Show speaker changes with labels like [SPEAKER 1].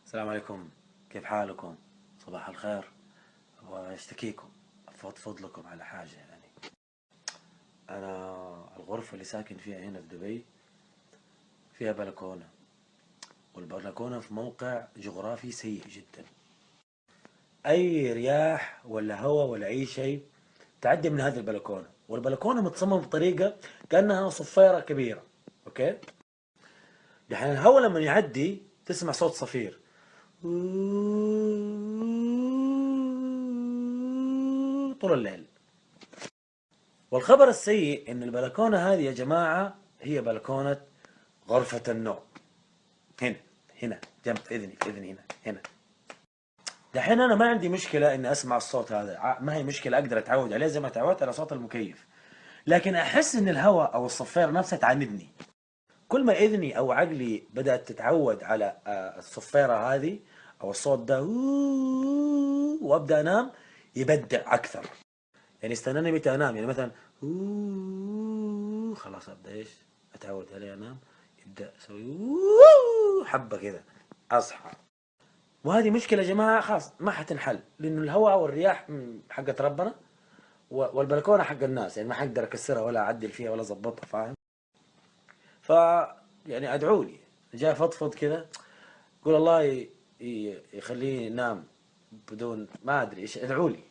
[SPEAKER 1] السلام عليكم. كيف حالكم؟ صباح الخير. واشتكيكم افضفض لكم على حاجة انا الغرفة اللي ساكن فيها هنا في دبي فيها بلكونة، والبلكونة في موقع جغرافي سيء جدا. اي رياح ولا هواء ولا اي شيء تعدي من هذه البلكونة، والبلكونة متصممة بطريقة كأنها صفيرة كبيرة. اوكي، يعني الهواء لما يعدي تسمع صوت صفير طول الليل. والخبر السيء ان البلكونة هذه يا جماعة هي بلكونة غرفة النوم. هنا هنا جنب في اذني، في اذني هنا. دحين انا ما عندي مشكلة اني اسمع الصوت هذا، ما هي مشكلة، اقدر اتعود عليه زي ما تعودت على صوت المكيف. لكن احس ان الهواء او الصفيرة نفسها تعاندني. كل ما اذني او عقلي بدأت تتعود على الصفيرة هذه او الصوت ده وابدأ انام، يبدع اكثر. يعني استناني متى انام، يعني مثلا خلاص ابدا اتعود عليه انام، يبدا اسوي حبه كذا اصحى. وهذه مشكله يا جماعه خلاص ما حتنحل، لانه الهواء والرياح حقت ربنا، والبلكونه حق الناس، يعني ما حقدر اكسرها ولا اعدل فيها ولا اظبطها، فاهم؟ ف يعني ادعوا لي، جاي فضفض كذا، قول الله يخليه ينام بدون ما ادري ايش، ادعوا لي.